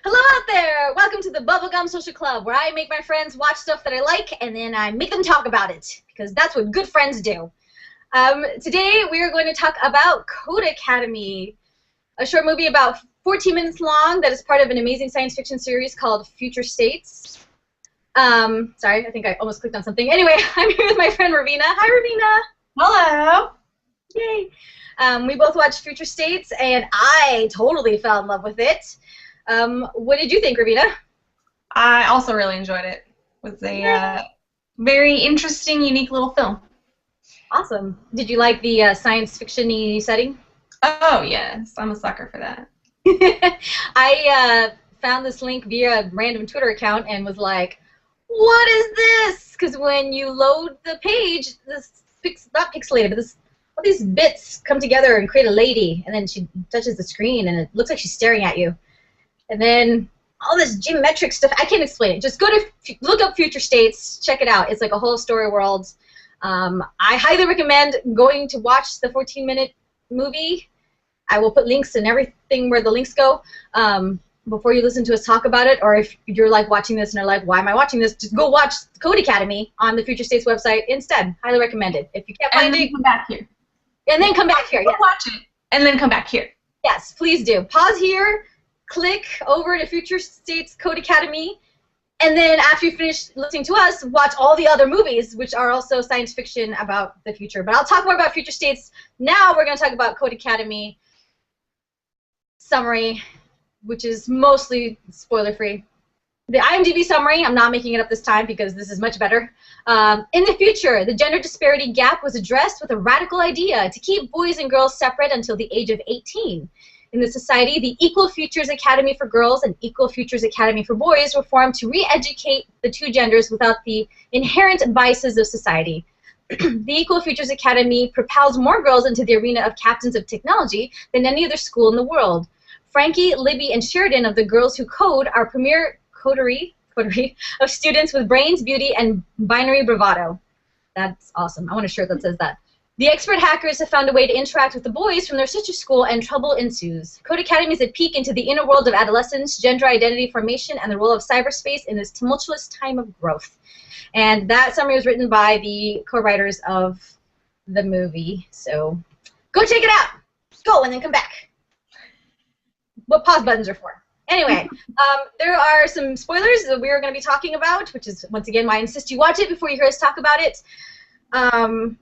Hello out there! Welcome to the Bubblegum Social Club, where I make my friends watch stuff that I like, and then I make them talk about it, because that's what good friends do. Today we are going to talk about Code Academy, a short movie about 14 minutes long that is part of an amazing science fiction series called Futurestates. Sorry, I think I almost clicked on something. Anyway, I'm here with my friend Ravina. Hi, Ravina! Hello. Yay! We both watched Futurestates, and I totally fell in love with it. What did you think, Ravina? I also really enjoyed it. It was a very interesting, unique little film. Awesome. Did you like the science fiction-y setting? Oh, yes. I'm a sucker for that. I found this link via a random Twitter account and was like, what is this? Because when you load the page, this not pixelated, but all these bits come together and create a lady, and then she touches the screen, and it looks like she's staring at you. And then all this geometric stuff, I can't explain it. Just look up Futurestates, check it out. It's like a whole story world. I highly recommend going to watch the 14-minute movie. I will put links and everything where the links go before you listen to us talk about it. Or if you're like watching this and are like, why am I watching this? Just go watch Code Academy on the Futurestates website instead. Highly recommend it. If you can't find it, come back here. And then come back here. Go Yes. watch it, and then come back here. Yes, please do. Pause here. Click over to Futurestates Code Academy, and then after you finish listening to us, watch all the other movies, which are also science fiction about the future. But I'll talk more about Futurestates. Now we're going to talk about Code Academy summary, which is mostly spoiler-free. The IMDb summary, I'm not making it up this time because this is much better. In the future, the gender disparity gap was addressed with a radical idea to keep boys and girls separate until the age of 18. In the society, the Equal Futures Academy for Girls and Equal Futures Academy for Boys were formed to re-educate the two genders without the inherent biases of society. The Equal Futures Academy propels more girls into the arena of captains of technology than any other school in the world. Frankie, Libby, and Sheridan of the Girls Who Code are premier coterie of students with brains, beauty, and binary bravado. That's awesome. I want a shirt that says that. The expert hackers have found a way to interact with the boys from their sister school, and trouble ensues. Code Academy is a peek into the inner world of adolescence, gender identity formation, and the role of cyberspace in this tumultuous time of growth. And that summary was written by the co-writers of the movie. So go check it out. Go and then come back. What pause buttons are for. Anyway, there are some spoilers that we're going to be talking about, which is, once again, why I insist you watch it before you hear us talk about it.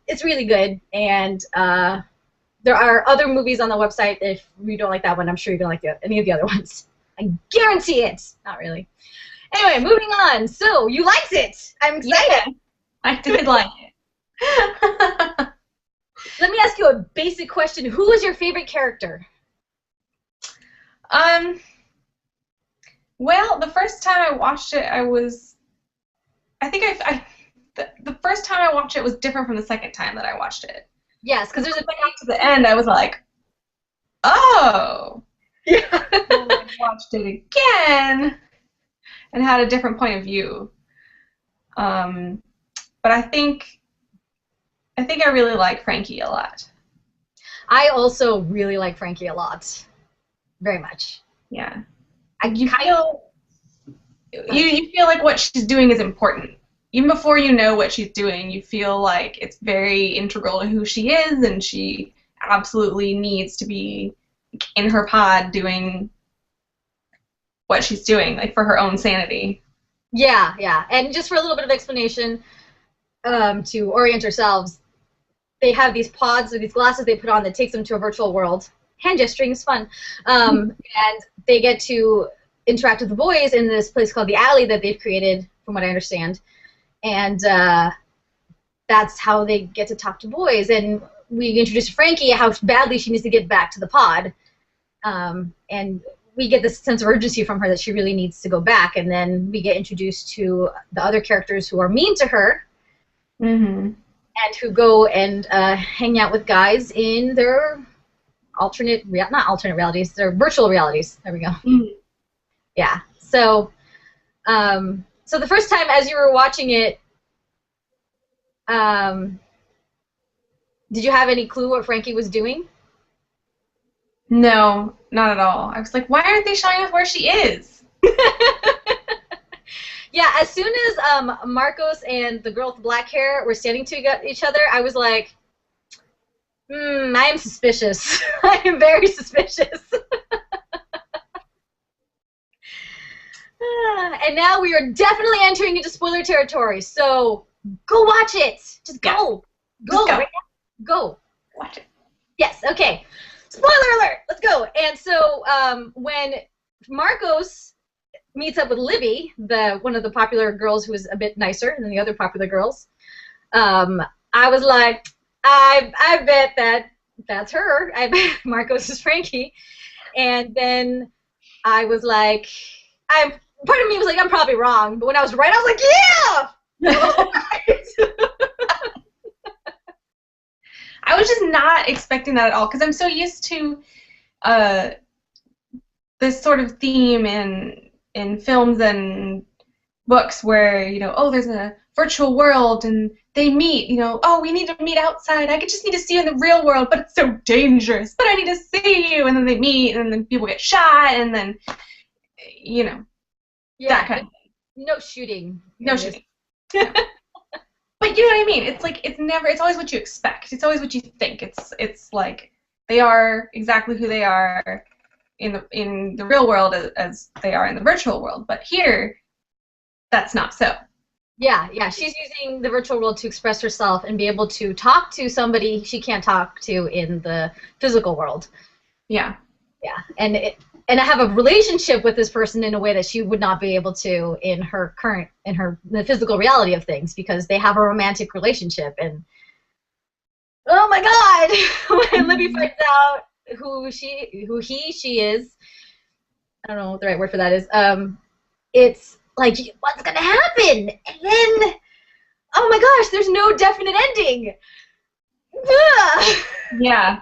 It's really good, and there are other movies on the website. If you don't like that one, I'm sure you're going to like any of the other ones. I guarantee it. Not really. Anyway, moving on. So, you liked it. I'm excited. Yeah, I did like it. Let me ask you a basic question. Who was your favorite character? Well, the first time I watched it, the first time I watched it was different from the second time that I watched it. Yes, because there's a When I got to the end, I was like, oh. Yeah. And I watched it again and had a different point of view. But I think I really like Frankie a lot. I also really like Frankie a lot. Very much. Yeah. You feel like what she's doing is important. Even before you know what she's doing, you feel like it's very integral to who she is, and she absolutely needs to be in her pod doing what she's doing, like for her own sanity. Yeah, yeah. And just for a little bit of explanation, to orient yourselves, they have these pods or these glasses they put on that takes them to a virtual world. Hand gesturing is fun. And they get to interact with the boys in this place called the Alley that they've created, from what I understand. And that's how they get to talk to boys. And we introduce Frankie, how badly she needs to get back to the pod. And we get this sense of urgency from her that she really needs to go back. And then we get introduced to the other characters who are mean to her. Mm-hmm. And who go and hang out with guys in their not alternate realities, they're virtual realities. There we go. Mm-hmm. Yeah. So, so the first time as you were watching it, did you have any clue what Frankie was doing? No, not at all. I was like, why aren't they showing us where she is? Yeah, as soon as Marcos and the girl with the black hair were standing to each other, I was like, I am suspicious. I am very suspicious. And now we are definitely entering into spoiler territory, so go watch it. Just go. Go. Just go. Right now. Go. Watch it. Yes, okay. Spoiler alert! Let's go. And so when Marcos meets up with Libby, one of the popular girls who is a bit nicer than the other popular girls, I was like, I bet that's her. I bet Marcos is Frankie. And then I was like, part of me was like, I'm probably wrong. But when I was right, I was like, yeah! I was just not expecting that at all, because I'm so used to this sort of theme in films and books where, oh, there's a virtual world and they meet, oh, we need to meet outside. I just need to see you in the real world, but it's so dangerous. But I need to see you, and then they meet, and then people get shot, and then, yeah, that kind of thing. No shooting. No shooting. But you know what I mean? It's like it's always what you expect. It's always what you think. It's like they are exactly who they are in the real world as they are in the virtual world. But here, that's not so. Yeah, she's using the virtual world to express herself and be able to talk to somebody she can't talk to in the physical world. Yeah. Yeah, and I have a relationship with this person in a way that she would not be able to in the physical reality of things, because they have a romantic relationship. And oh my God, when Libby finds out who she is, I don't know what the right word for that is. It's like, what's gonna happen? And then, oh my gosh, there's no definite ending. Yeah.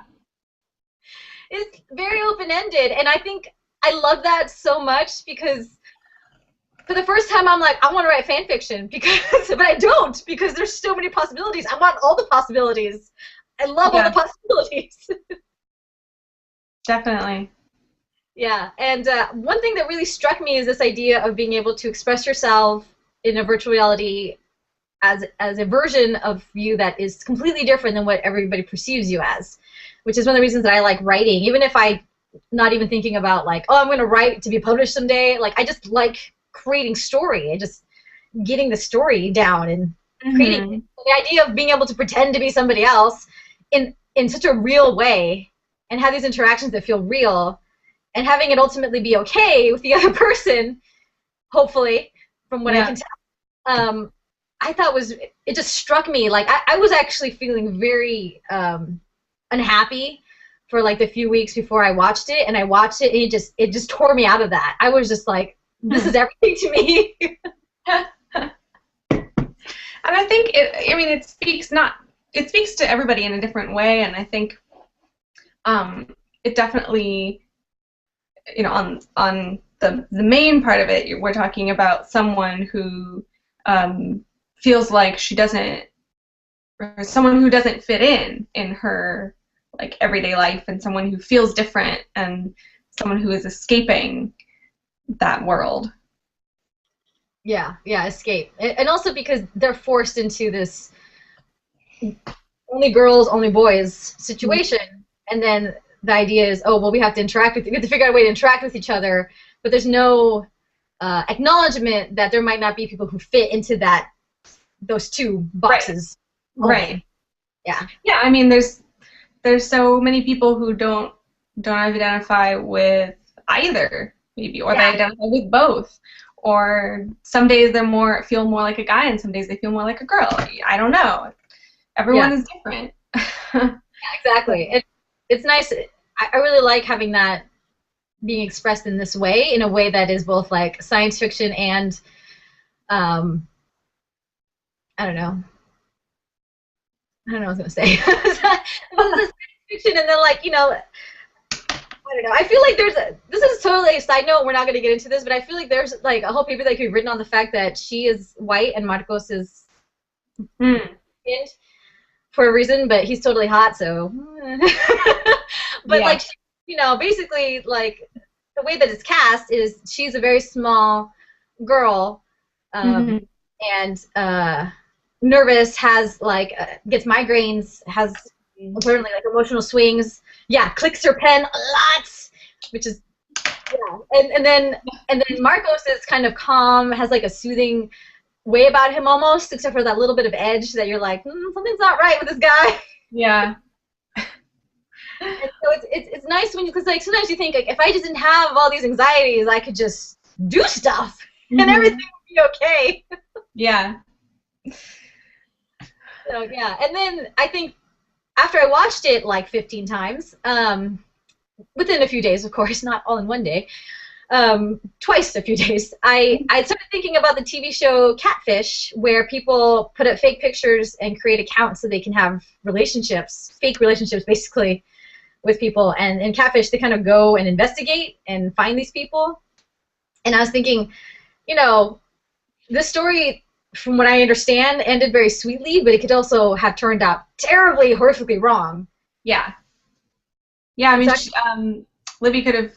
It's very open-ended, and I think I love that so much, because for the first time I'm like, I want to write fan fiction, but I don't, because there's so many possibilities. I want all the possibilities. I love all the possibilities. Definitely. Yeah, and one thing that really struck me is this idea of being able to express yourself in a virtual reality as a version of you that is completely different than what everybody perceives you as, which is one of the reasons that I like writing, even if I'm not even thinking about like, oh, I'm going to write to be published someday. Like, I just like creating story and just getting the story down and creating the idea of being able to pretend to be somebody else in such a real way and have these interactions that feel real, and having it ultimately be okay with the other person, hopefully, from what I can tell. I thought it just struck me, like, I was actually feeling very unhappy for like the few weeks before I watched it, and I watched it, and it just tore me out of that. I was just like, this is everything to me. And I think it speaks to everybody in a different way, and I think it definitely, on the main part of it, we're talking about someone who feels like she doesn't, or someone who doesn't fit in her like everyday life, and someone who feels different, and someone who is escaping that world. Yeah, escape. And also because they're forced into this only girls, only boys situation, and then the idea is, oh, well, we have to figure out a way to interact with each other, but there's no acknowledgement that there might not be people who fit into those two boxes. Right. Yeah. Yeah, I mean, there's so many people who don't identify with either, maybe, or they identify with both. Or some days they feel more like a guy, and some days they feel more like a girl. I don't know. Everyone is different. Yeah, exactly. It's nice. I really like having that being expressed in this way, in a way that is both like science fiction and, I don't know what I was gonna say. Science fiction, and then like, I don't know. I feel like this is totally a side note. We're not going to get into this, but I feel like there's like a whole paper that could be written on the fact that she is white and Marcos is skinned for a reason, but he's totally hot, so. But like, basically like the way that it's cast is she's a very small girl, and nervous, has like gets migraines, has apparently like emotional swings. Yeah, clicks her pen a lot, which is and then Marcos is kind of calm, has like a soothing way about him almost, except for that little bit of edge that you're like, something's not right with this guy. Yeah. And so it's nice when because like sometimes you think like if I just didn't have all these anxieties, I could just do stuff and everything would be okay. Yeah. So yeah, and then I think after I watched it like 15 times, within a few days, of course, not all in one day, twice a few days, I started thinking about the TV show Catfish, where people put up fake pictures and create accounts so they can have relationships, fake relationships basically, with people. And in Catfish, they kind of go and investigate and find these people. And I was thinking, you know, this story, from what I understand, ended very sweetly, but it could also have turned out terribly, horrifically wrong. Yeah. Yeah, I mean, Libby could have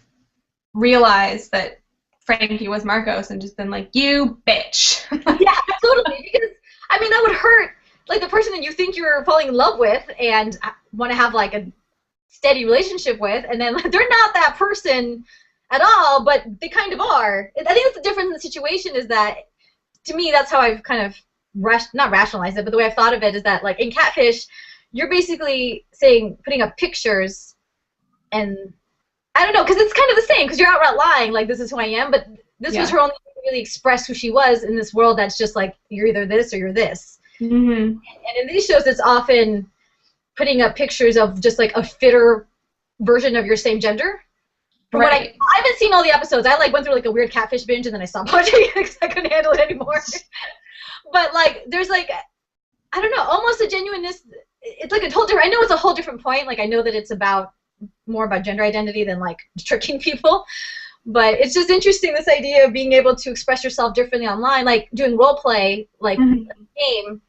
realized that Frankie was Marcos and just been like, you bitch. Yeah, totally. Because, I mean, that would hurt, like, the person that you think you're falling in love with and want to have, like, a steady relationship with, and then they're not that person at all, but they kind of are. I think that's the difference in the situation is that, to me, that's how I've kind of, not rationalized it, but the way I've thought of it is that, like, in Catfish, you're basically saying, putting up pictures, and I don't know, because it's kind of the same, because you're outright lying, like, this is who I am, but this was her only way to really express who she was in this world that's just like, you're either this or you're this. And in these shows, it's often putting up pictures of just, like, a fitter version of your same gender. From what I haven't seen all the episodes. I, like, went through, like, a weird Catfish binge, and then I stopped watching it because I couldn't handle it anymore. But, like, there's, like, I don't know, almost a genuineness. It's, like, a whole different, I know it's a whole different point. Like, I know that it's more about gender identity than, like, tricking people. But it's just interesting, this idea of being able to express yourself differently online, like doing role play, like a game.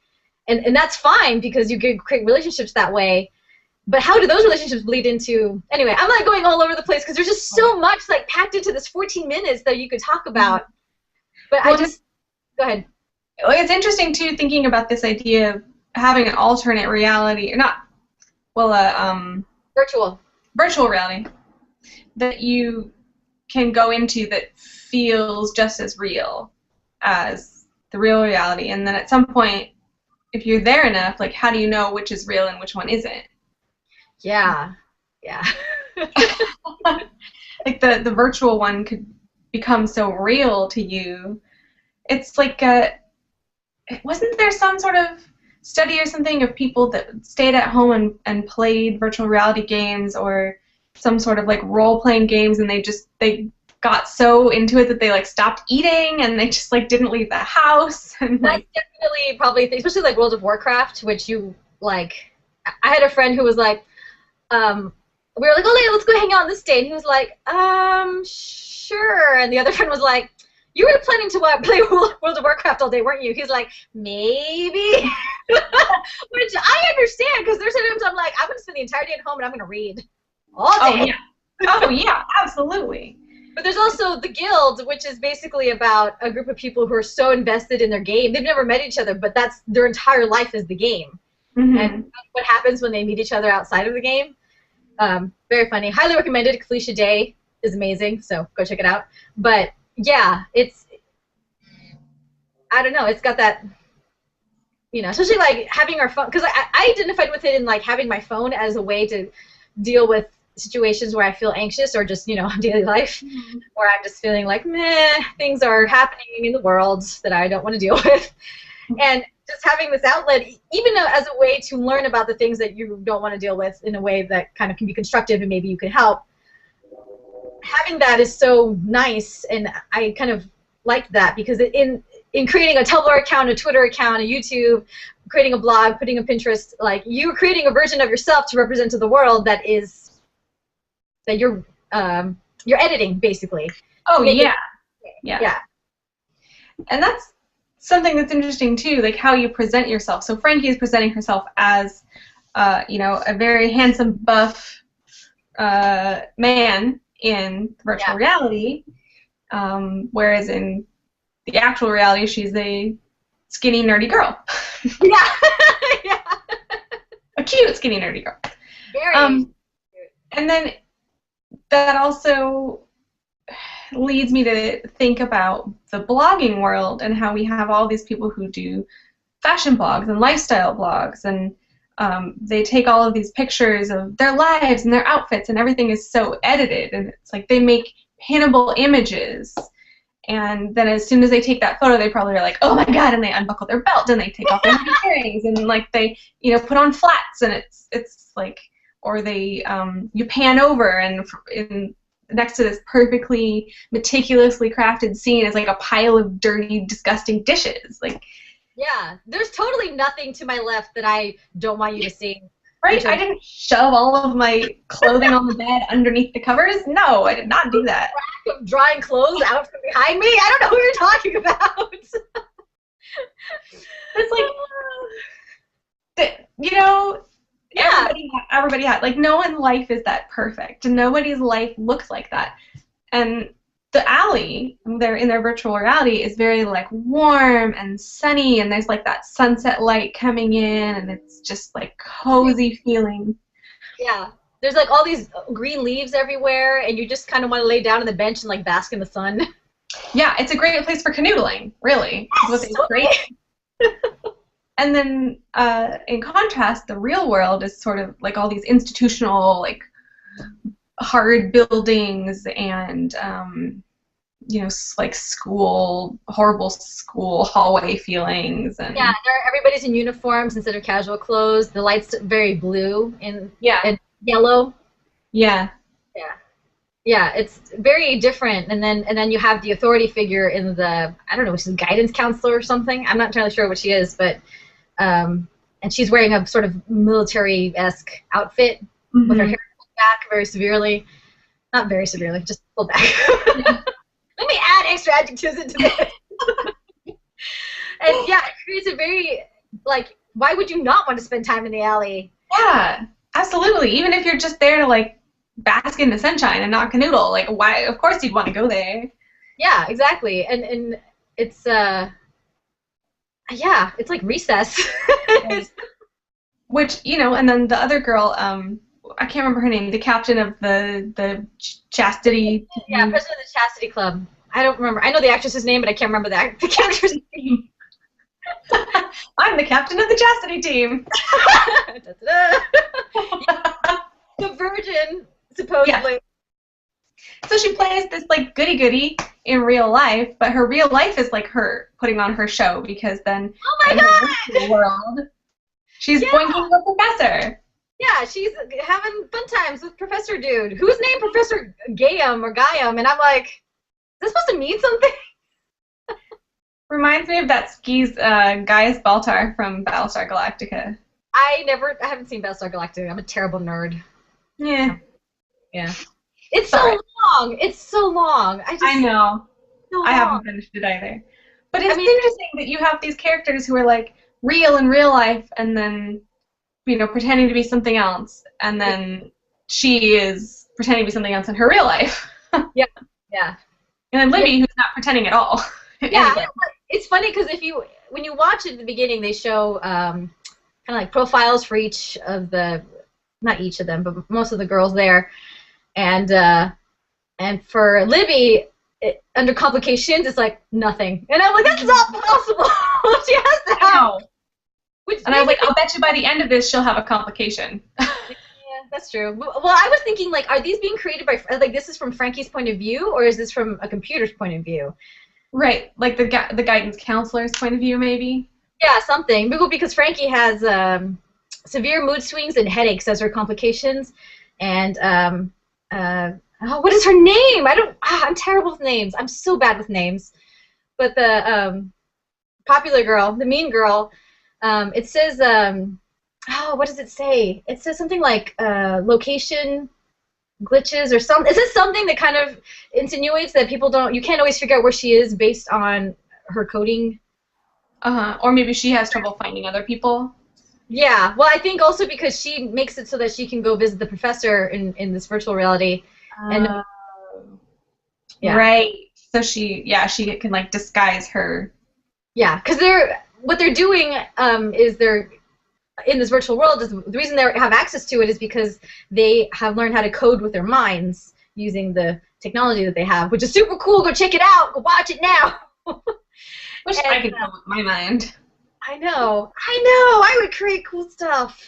And that's fine because you can create relationships that way. But how do those relationships bleed into... Anyway, I'm not going all over the place because there's just so much, like, packed into this 14 minutes that you could talk about. But well, Go ahead. Well, it's interesting, too, thinking about this idea of having an alternate reality, or not... Well, virtual reality that you can go into that feels just as real as the real reality. And then at some point, if you're there enough, like, how do you know which is real and which one isn't? Yeah. Yeah. Like, the virtual one could become so real to you. It's like wasn't there some sort of study or something of people that stayed at home and played virtual reality games or some sort of, like, role-playing games, and they got so into it that they, like, stopped eating and they just, like, didn't leave the house. And, that's definitely probably, especially, like, World of Warcraft, which you, like, I had a friend who was like, we were like, oh, let's go hang out on this day, and he was like, sure, and the other friend was like, you were planning to play World of Warcraft all day, weren't you? He's like, maybe. Which I understand, because there's times I'm like, I'm going to spend the entire day at home and I'm going to read all day. Oh, yeah, absolutely. But there's also the Guild, which is basically about a group of people who are so invested in their game. They've never met each other, but that's their entire life is the game. And what happens when they meet each other outside of the game. Very funny. Highly recommended. Felicia Day is amazing, so go check it out. But yeah, I don't know, it's got that, you know, especially like having our phone, because I identified with it in like having my phone as a way to deal with situations where I feel anxious or just, you know, daily life, where I'm just feeling like, meh, things are happening in the world that I don't want to deal with. And just having this outlet, even as a way to learn about the things that you don't want to deal with in a way that kind of can be constructive and maybe you can help. Having that is so nice, and I kind of liked that because in creating a Tumblr account, a Twitter account, a YouTube, creating a blog, putting a Pinterest, like you're creating a version of yourself to represent to the world that you're editing basically. Oh yeah. And that's something that's interesting too, like how you present yourself. So Frankie is presenting herself as, you know, a very handsome, buff man in virtual reality, whereas in the actual reality, she's a skinny, nerdy girl. Yeah. Yeah. A cute, skinny, nerdy girl. Very cute. And then that also leads me to think about the blogging world and how we have all these people who do fashion blogs and lifestyle blogs, and they take all of these pictures of their lives and their outfits, and everything is so edited, and it's like they make pinnable images, and then as soon as they take that photo, they probably are like, oh my god, and they unbuckle their belt and they take off their earrings, and like they, you know, put on flats, and it's like, or they you pan over, and next to this perfectly meticulously crafted scene is like a pile of dirty, disgusting dishes. Like, yeah, there's totally nothing to my left that I don't want you to see. Right? I didn't shove all of my clothing on the bed underneath the covers. No, I did not do that. Rack of drying clothes out from behind me? I don't know who you're talking about. It's like, you know, yeah. Everybody had, like, no one's life is that perfect. Nobody's life looks like that. And the alley, they're in their virtual reality, is very, like, warm and sunny, and there's, like, that sunset light coming in, and it's just, like, cozy feeling. Yeah. There's, like, all these green leaves everywhere, and you just kind of want to lay down on the bench and, like, bask in the sun. Yeah, it's a great place for canoodling, really. Yes, It's great. And then, in contrast, the real world is sort of like all these institutional, like, hard buildings and, you know, like horrible school hallway feelings. And yeah, everybody's in uniforms instead of casual clothes. The light's very blue and yellow. Yeah. Yeah. Yeah, it's very different. And then you have the authority figure in the, I don't know, she's a guidance counselor or something. I'm not entirely sure what she is, but and she's wearing a sort of military-esque outfit with her hair pulled back very severely. Not very severely, just pulled back. Let me add extra adjectives into this. And yeah, it creates a very, like, why would you not want to spend time in the alley? Yeah, absolutely. Even if you're just there to, like, bask in the sunshine and not canoodle, like, why? Of course you'd want to go there. Yeah, exactly. And it's yeah, it's like recess. Which, you know, and then the other girl, I can't remember her name, the captain of the chastity. Yeah, president of the chastity club. I don't remember. I know the actress's name, but I can't remember the character's name. I'm the captain of the chastity team. The virgin, supposedly. Yeah. So she plays this, like, goody-goody in real life, but her real life is like her putting on her show, because then in the world, she's boinking the professor. Yeah, she's having fun times with Professor Dude, who's named Professor Gayum or Gaium, and I'm like, is this supposed to mean something? Reminds me of that skis Gaius Baltar from Battlestar Galactica. I haven't seen Battlestar Galactica. I'm a terrible nerd. Yeah. Yeah. It's so long. It's so long. I know. So I haven't finished it either. But it's interesting that you have these characters who are, like, real in real life, and then, you know, pretending to be something else, and then she is pretending to be something else in her real life. Yeah. Yeah. And then Libby, who's not pretending at all. Yeah. Anyway. It's funny because when you watch it at the beginning, they show kind of like profiles for each of the, not each of them, but most of the girls there. And for Libby, under complications, it's like nothing. And I'm like, that's not possible. She has to have. And I was like, I'll bet you by the end of this, she'll have a complication. Yeah, that's true. Well, I was thinking, like, are these being created by, like, this is from Frankie's point of view, or is this from a computer's point of view? Right, like the guidance counselor's point of view, maybe? Yeah, something. Because Frankie has severe mood swings and headaches as her complications. And, what is her name? I'm terrible with names. I'm so bad with names. But the popular girl, the mean girl, it says, what does it say? It says something like location glitches or something. Is this something that kind of insinuates that you can't always figure out where she is based on her coding? Or maybe she has trouble finding other people. Yeah, well, I think also because she makes it so that she can go visit the professor in this virtual reality. And Yeah. Right. So she can like disguise her. Yeah, because what they're doing is they're in this virtual world. Is the reason they have access to it is because they have learned how to code with their minds using the technology that they have, which is super cool. Go check it out. Go watch it now. Wish I could code with my mind. I know. I would create cool stuff.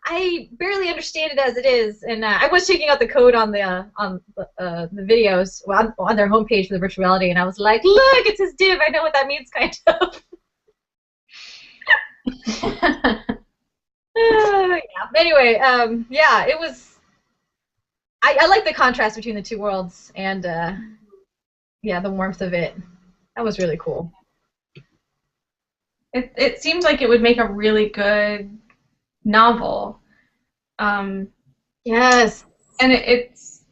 I barely understand it as it is, and I was checking out the code on the videos on their homepage for the virtual reality, and I was like, look, it says div. I know what that means, kind of. Yeah. Anyway, yeah, it was. I like the contrast between the two worlds, and yeah, the warmth of it. That was really cool. It seems like it would make a really good novel. Yes. And it's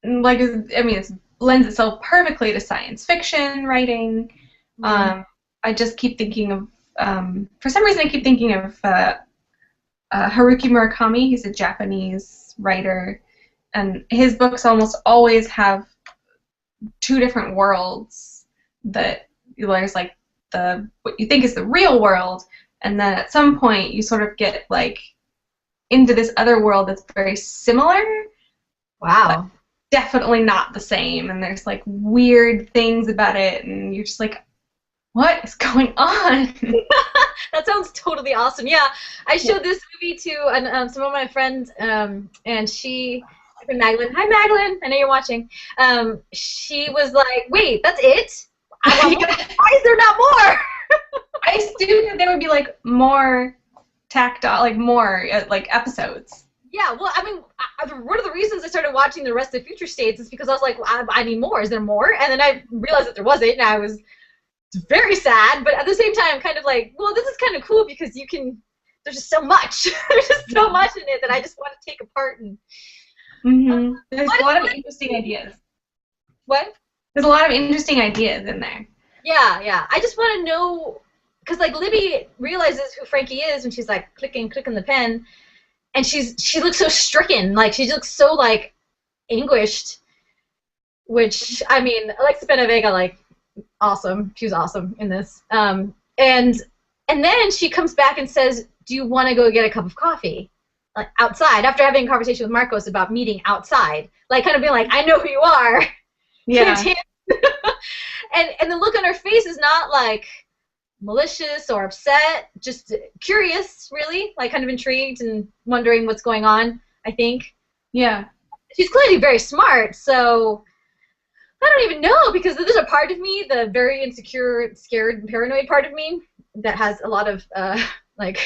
like, I mean, it lends itself perfectly to science fiction writing. I just keep thinking of, for some reason, I keep thinking of Haruki Murakami. He's a Japanese writer, and his books almost always have two different worlds. That there's like what you think is the real world, and then at some point you sort of get like into this other world that's very similar. Wow. Definitely not the same, and there's like weird things about it, and you're just like, what is going on? That sounds totally awesome. Yeah, I showed this movie to some of my friends, and she, Magdalene. Hi, Magdalene. I know you're watching. She was like, "Wait, that's it? Why is there not more?" I assumed that there would be like more tactile, like more like episodes. Yeah, well, I mean, one of the reasons I started watching the rest of Futurestates is because I was like, I need more. Is there more? And then I realized that there wasn't, and I was very sad, but at the same time, kind of like, well, this is kind of cool because there's just so much. There's just so much in it that I just want to take apart. And there's a lot of interesting ideas. What? There's a lot of interesting ideas in there. Yeah. I just want to know, because like Libby realizes who Frankie is when she's like clicking the pen, and she looks so stricken, like she looks so like anguished. Which, I mean, Alexa Penavega, like, awesome. She was awesome in this. And then she comes back and says, do you want to go get a cup of coffee? Like, outside, after having a conversation with Marcos about meeting outside. Like, kind of being like, I know who you are. Yeah. and the look on her face is not, like, malicious or upset, just curious, really. Like, kind of intrigued and wondering what's going on, I think. Yeah. She's clearly very smart, so I don't even know, because there's a part of me, the very insecure, scared, and paranoid part of me, that has a lot of, like,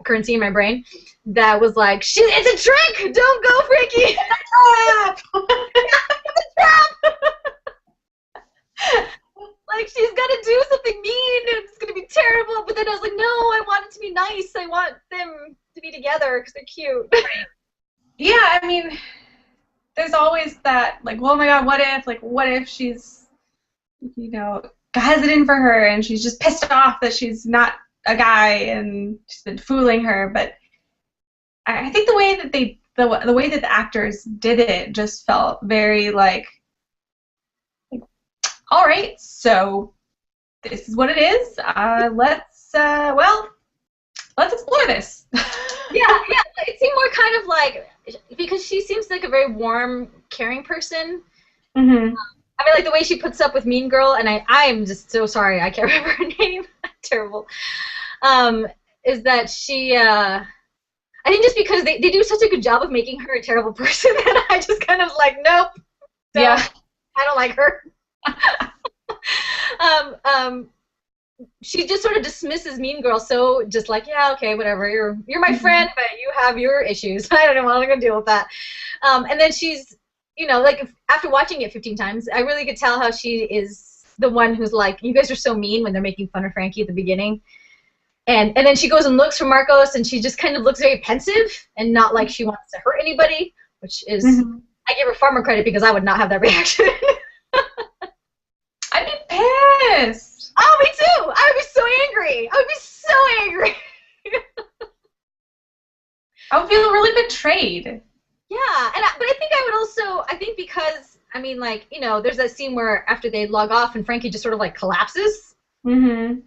currency in my brain, that was like, it's a trick! Don't go, Frankie! It's a trap! It's a trap! Like, she's gonna do something mean, and it's gonna be terrible, but then I was like, no, I want it to be nice. I want them to be together, because they're cute. Yeah, I mean, there's always that, like, well, oh my god, what if she's, you know, has it in for her and she's just pissed off that she's not a guy and she's been fooling her. But I think the way that the way that the actors did it just felt very like all right, so this is what it is. Let's explore this. Yeah, it seemed more kind of like, because she seems like a very warm, caring person. Mm-hmm. I mean, like the way she puts up with Mean Girl, and I'm just so sorry, I can't remember her name. Terrible. Is that she, I think just because they do such a good job of making her a terrible person that I just kind of like, nope. Yeah. I don't like her. She just sort of dismisses Mean Girl, so just like, yeah, okay, whatever, you're my friend, but you have your issues. I don't know, I'm not gonna deal with that. And then she's, you know, like after watching it 15 times, I really could tell how she is the one who's like, you guys are so mean, when they're making fun of Frankie at the beginning. And then she goes and looks for Marcos, and she just kind of looks very pensive and not like she wants to hurt anybody, which is, I give her far more credit because I would not have that reaction. I'd be pissed. Oh, me too! I would be so angry! I would be so angry! I would feel really betrayed. Yeah, but I think I would also, because I mean, like, you know, there's that scene where after they log off and Frankie just sort of like collapses. Mm-hmm.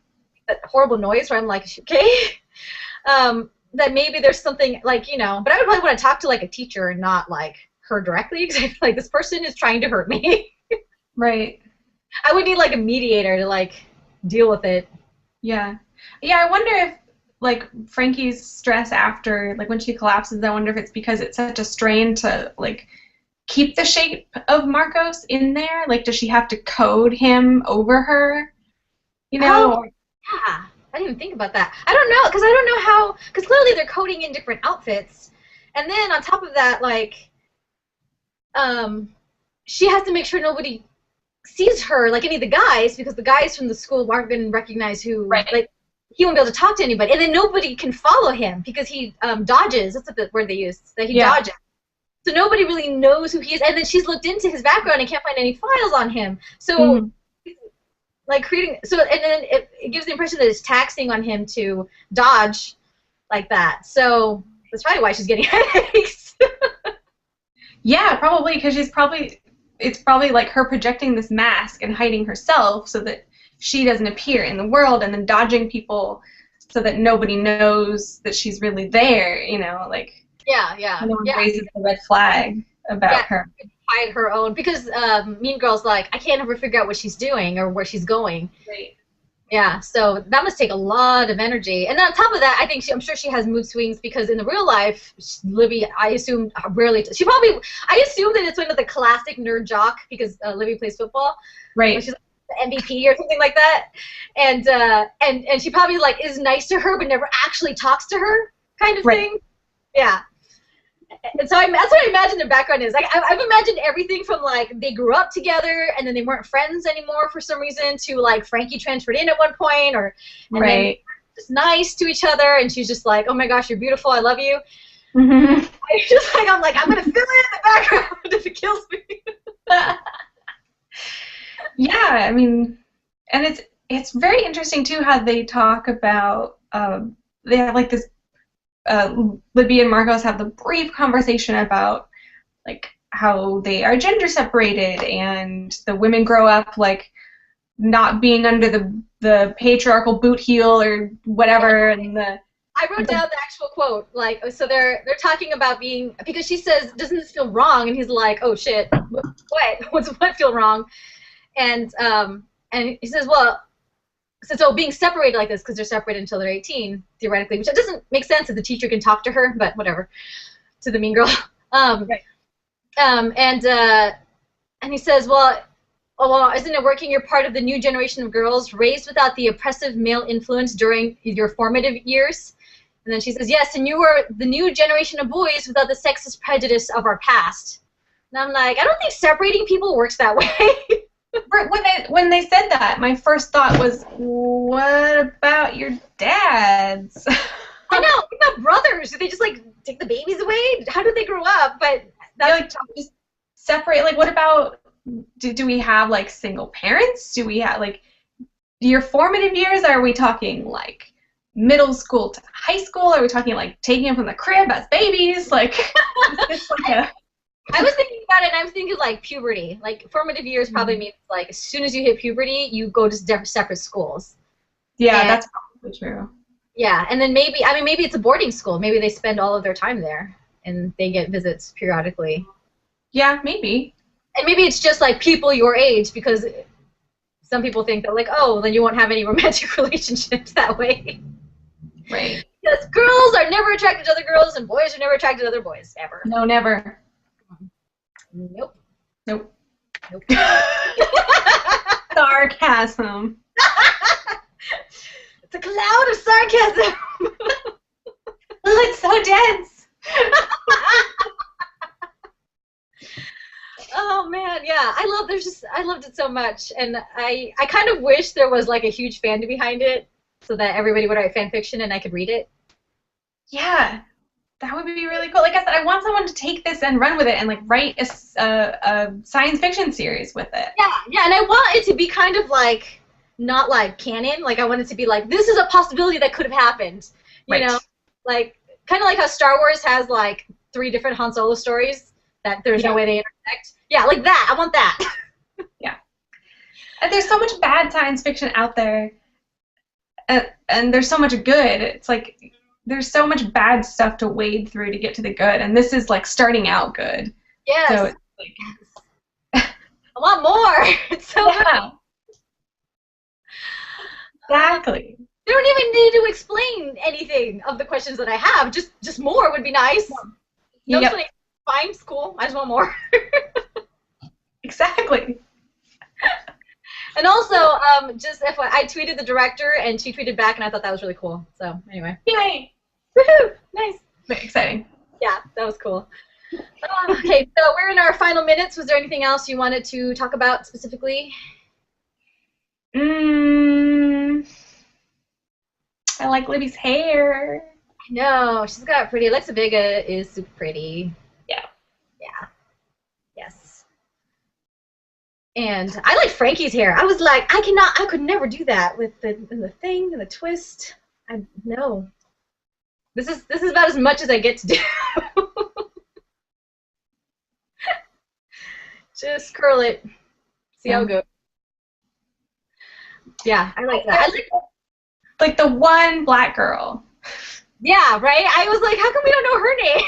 That horrible noise where I'm like, okay. That maybe there's something like, you know, but I would probably want to talk to like a teacher and not like her directly because I feel like this person is trying to hurt me. Right. I would need like a mediator to like deal with it. Yeah. Yeah, I wonder if like Frankie's stress after like when she collapses, I wonder if it's because it's such a strain to like keep the shape of Marcos in there. Like does she have to code him over her? You know? Oh, yeah. I didn't even think about that. I don't know, because I don't know how, because clearly they're coding in different outfits. And then on top of that, like, she has to make sure nobody sees her, like any of the guys, because the guys from the school aren't going to recognize who, Right. like, he won't be able to talk to anybody. And then nobody can follow him because he dodges. That's what the word they use, that he dodges. So nobody really knows who he is. And then she's looked into his background and can't find any files on him. So, like, creating, so, and then it gives the impression that it's taxing on him to dodge like that. So that's probably why she's getting headaches. Yeah, probably because it's probably like her projecting this mask and hiding herself so that she doesn't appear in the world, and then dodging people so that nobody knows that she's really there, you know, like no one raises the red flag about her. Hide her own, because Mean Girl's like, I can't ever figure out what she's doing or where she's going. Right. Yeah, so that must take a lot of energy. And then on top of that, I think I'm sure she has mood swings because in the real life, Libby, I assume, rarely, I assume that it's one of the classic nerd jock because Libby plays football. Right. She's like the MVP or something like that. And she probably like is nice to her but never actually talks to her kind of thing. Yeah. And so that's what I imagine their background is. Like I've imagined everything from like they grew up together and then they weren't friends anymore for some reason to like Frankie transferred in at one point and then just nice to each other and she's just like, oh my gosh, you're beautiful, I love you. Mm-hmm. I'm like, I'm gonna fill in the background if it kills me. Yeah, I mean, and it's very interesting too how they talk about they have like this. Libby and Marcos have the brief conversation about like how they are gender separated and the women grow up like not being under the patriarchal boot heel or whatever. And I wrote down the actual quote, like, so they're talking about being, because she says, doesn't this feel wrong? And he's like, oh shit, what feel wrong? And he says, well, so being separated like this, because they're separated until they're 18, theoretically, which doesn't make sense if the teacher can talk to her, but whatever, to the mean girl. And he says, well, isn't it working? You're part of the new generation of girls raised without the oppressive male influence during your formative years. And then she says, yes, and you were the new generation of boys without the sexist prejudice of our past. And I'm like, I don't think separating people works that way. When they said that, my first thought was, what about your dads? I know, what about brothers? Do they just like take the babies away? How did they grow up? But that's like just separate. Like, what about? Do we have like single parents? Do we have like your formative years? Are we talking like middle school to high school? Are we talking like taking them from the crib as babies? Like, it's like a. I was thinking about it, and I was thinking like puberty. Like formative years probably means like as soon as you hit puberty, you go to separate schools. Yeah, that's probably true. Yeah, and then maybe it's a boarding school. Maybe they spend all of their time there, and they get visits periodically. Yeah, maybe. And maybe it's just like people your age, because some people think that like, oh, then you won't have any romantic relationships that way. Right. Because girls are never attracted to other girls, and boys are never attracted to other boys, ever. No, never. Nope. Sarcasm. It's a cloud of sarcasm. Oh, it's so dense. Oh man, yeah. I loved it so much, and I kind of wish there was like a huge fandom behind it, so that everybody would write fan fiction and I could read it. Yeah. That would be really cool. Like I said, I want someone to take this and run with it and like write a science fiction series with it. Yeah, and I want it to be kind of like not like canon. Like I want it to be like this is a possibility that could have happened. You know, like kind of like how Star Wars has like 3 different Han Solo stories that there's no way they intersect. Yeah, like that. I want that. Yeah. And there's so much bad science fiction out there, and there's so much good. It's like there's so much bad stuff to wade through to get to the good, and this is like starting out good. Yes. So it's like, I want more. It's so good. Exactly. They don't even need to explain anything of the questions that I have. Just more would be nice. No explanation. Fine, it's cool. I just want more. Exactly. And also, just FYI, I tweeted the director, and she tweeted back, and I thought that was really cool. So, anyway. Yay! Woohoo! Nice. Very exciting. Yeah, that was cool. Okay, so we're in our final minutes. Was there anything else you wanted to talk about specifically? I like Libby's hair. I know, she's got pretty. Alexa Vega is super pretty. Yeah. Yeah. Yes. And I like Frankie's hair. I was like, I could never do that with the thing and the twist. No. This is about as much as I get to do. Just curl it. See how it goes. Yeah, I like that. I like the one black girl. Yeah, right? I was like, how come we don't know her name?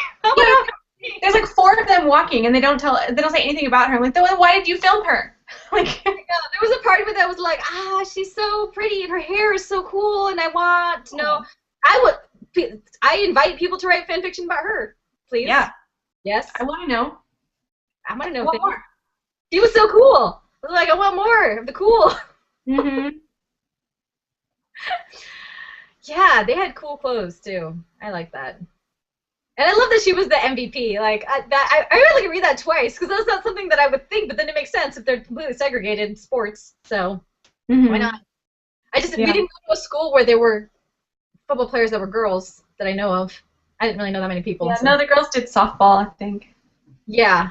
There's like 4 of them walking, and they don't say anything about her. I'm like, why did you film her? Like, there was a part of it that was like, she's so pretty, and her hair is so cool, and I want to know. I invite people to write fan fiction about her, please. Yeah. Yes. I want to know. I want to know more. She was so cool. I was like, I want more of the cool. Mhm. Yeah, they had cool clothes too. I like that. And I love that she was the MVP. Like I really can read that twice because that's not something that I would think, but then it makes sense if they're completely segregated in sports. So why not? We didn't go to a school where there were football players that were girls that I know of. I didn't really know that many people. Yeah, so. no, the girls did softball, I think. Yeah.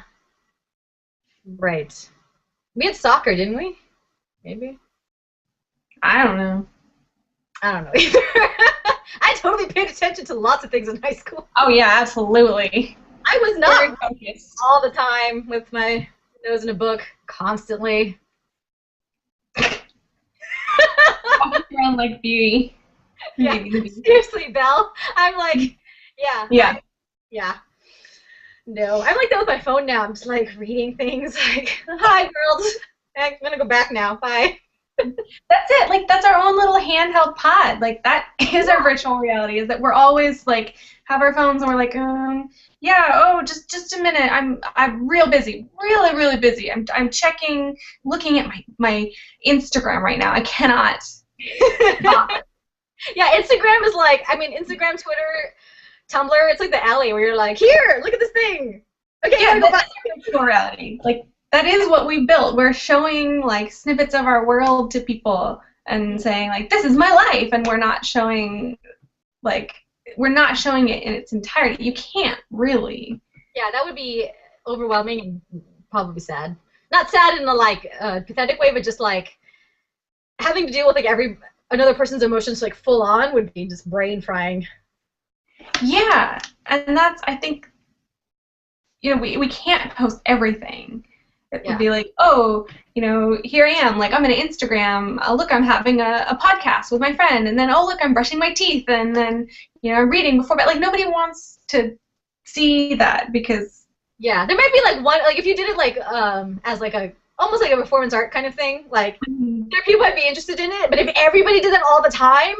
Right. We had soccer, didn't we? Maybe. I don't know. I don't know either. I totally paid attention to lots of things in high school. Oh yeah, absolutely. I was not very focused all the time with my nose in a book constantly. Walking around like Beauty. Yeah, seriously, Belle. I'm like, yeah. Yeah. No, I'm like that with my phone now. I'm just like reading things like, hi, world. I'm going to go back now. Bye. That's it. Like, that's our own little handheld pod. Like, that is our virtual reality, is that we're always, like, have our phones and we're like, just a minute. I'm real busy. Really, really busy. I'm checking, looking at my Instagram right now. I cannot stop. Yeah, Instagram is like, Instagram, Twitter, Tumblr, it's like the alley where you're like, here, look at this thing. Okay, yeah, go back. Virtual reality. Like, that is what we built. We're showing, like, snippets of our world to people and saying, like, this is my life, and we're not showing it in its entirety. You can't really. Yeah, that would be overwhelming and probably sad. Not sad in a, like, pathetic way, but just, like, having to deal with, like, another person's emotions, like, full on would be just brain frying. Yeah, and that's, I think, we can't post everything. It would be like, here I am, like, I'm in an Instagram, look, I'm having a podcast with my friend, and then, look, I'm brushing my teeth, and then, I'm reading before bed. Like, nobody wants to see that because... Yeah, there might be, like, one, like, if you did it, like, as, like, almost like a performance art kind of thing, like, there people might be interested in it, but if everybody did that all the time,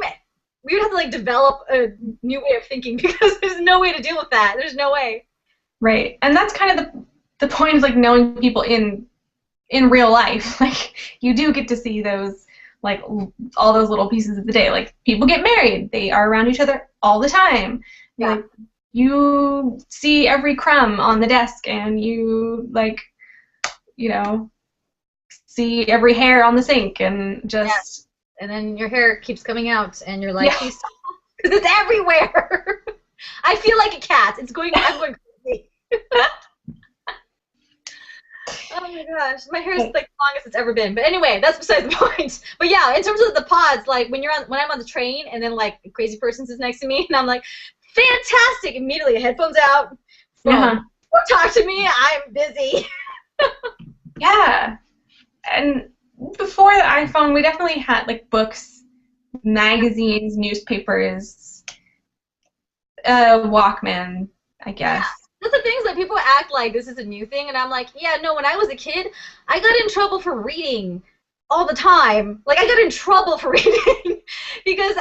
we would have to, like, develop a new way of thinking because there's no way to deal with that. There's no way. Right, and that's kind of the point is, like, knowing people in real life. Like, you do get to see those, like, all those little pieces of the day. Like, people get married. They are around each other all the time. Yeah. Like, you see every crumb on the desk, and you, like, see every hair on the sink, and just... Yeah. And then your hair keeps coming out, and you're like, because it's everywhere. I feel like a cat. I'm going crazy. Oh my gosh, my hair is like the longest it's ever been. But anyway, that's besides the point. But yeah, in terms of the pods, like when I'm on the train and then like a crazy person is next to me and I'm like, fantastic! Immediately, headphones out. Phone. Don't talk to me. I'm busy. Yeah. And before the iPhone, we definitely had like books, magazines, newspapers, Walkman, I Yeah. guess. That's the things that people act like this is a new thing, and I'm like, yeah, no, when I was a kid, I got in trouble for reading all the time. Like, I got in trouble for reading because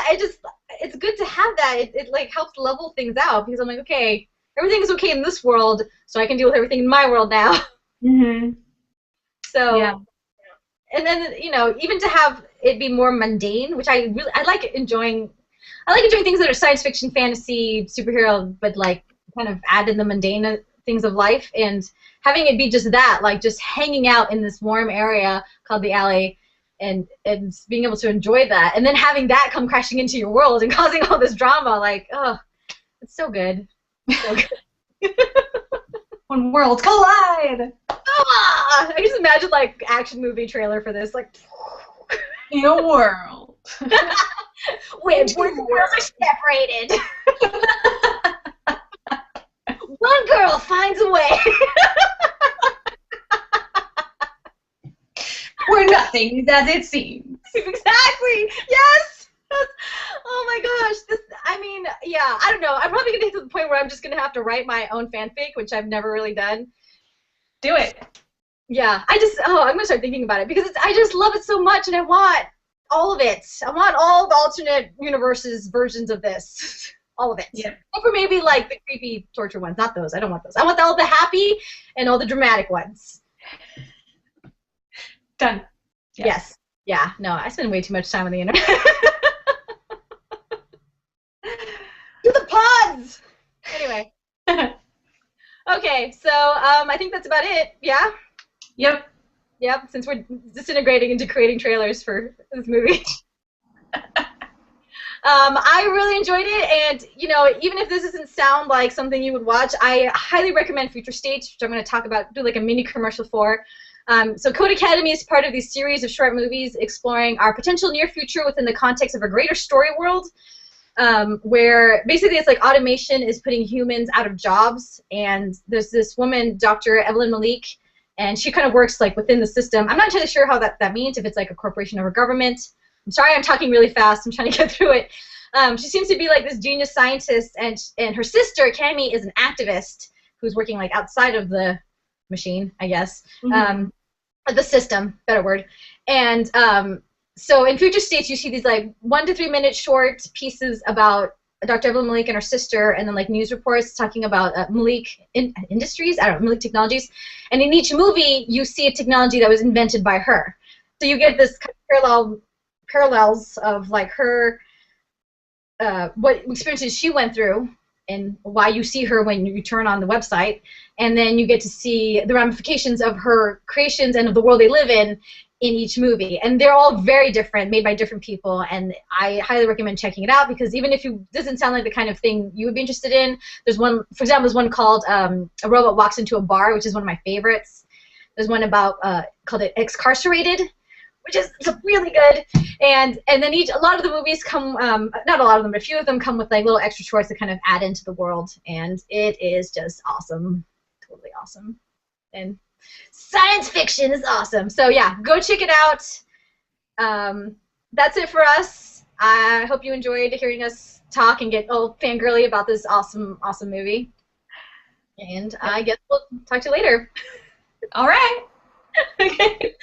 it's good to have that. It like helps level things out because I'm like, okay, everything's okay in this world, so I can deal with everything in my world now. Mhm. So, Yeah. and then, even to have it be more mundane, which I like enjoying. I like enjoying things that are science fiction, fantasy, superhero, but like kind of add in the mundane things of life, and having it be just that, like just hanging out in this warm area called the alley, and being able to enjoy that, and then having that come crashing into your world and causing all this drama, like, oh, it's so good. So good. When worlds collide. Ah! I just imagine like action movie trailer for this, like In a world. where boys and girls are separated. One girl finds a way. Where nothing is as it seems. Exactly. Yes. Oh my gosh. Yeah. I don't know. I'm probably gonna get to the point where I'm just gonna have to write my own fanfic, which I've never really done. Do it. Yeah. I'm gonna start thinking about it because I just love it so much, and I want all of it. I want all the alternate universes versions of this. All of it. Yeah. Except for maybe like the creepy torture ones. Not those. I don't want those. I want all the happy and all the dramatic ones. Done. Yeah. Yes. Yeah. No, I spend way too much time on the internet. Do the pods! Anyway. Okay, so I think that's about it. Yeah? Yep. Yep, since we're disintegrating into creating trailers for this movie. I really enjoyed it, and even if this doesn't sound like something you would watch, I highly recommend Futurestates, which I'm going to talk about, do like a mini commercial for. So Code Academy is part of these series of short movies exploring our potential near future within the context of a greater story world, where basically it's like automation is putting humans out of jobs, and there's this woman, Dr. Evelyn Malik, and she kind of works like within the system. I'm not entirely sure how that means, if it's like a corporation or a government. I'm sorry, I'm talking really fast. I'm trying to get through it. She seems to be like this genius scientist, and her sister, Cammy, is an activist who's working like outside of the machine, I guess. Mm-hmm. The system, better word. And so in Futurestates, you see these like 1 to 3 minute short pieces about Dr. Evelyn Malik and her sister, and then like news reports talking about Malik Industries, I don't know, Malik Technologies. And in each movie, you see a technology that was invented by her. So you get this kind of parallels of like her, what experiences she went through, and why you see her when you turn on the website, and then you get to see the ramifications of her creations and of the world they live in each movie. And they're all very different, made by different people, and I highly recommend checking it out, because even if it doesn't sound like the kind of thing you would be interested in, there's one, for example, there's one called A Robot Walks into a Bar, which is one of my favorites. There's one about called it Excarcerated, which is really good. And then a lot of the movies come, not a lot of them, but a few of them come with like little extra shorts that kind of add into the world, and it is just awesome, totally awesome. And science fiction is awesome. So yeah, go check it out. That's it for us. I hope you enjoyed hearing us talk and get all fangirly about this awesome, awesome movie. And I guess we'll talk to you later. All right. Okay.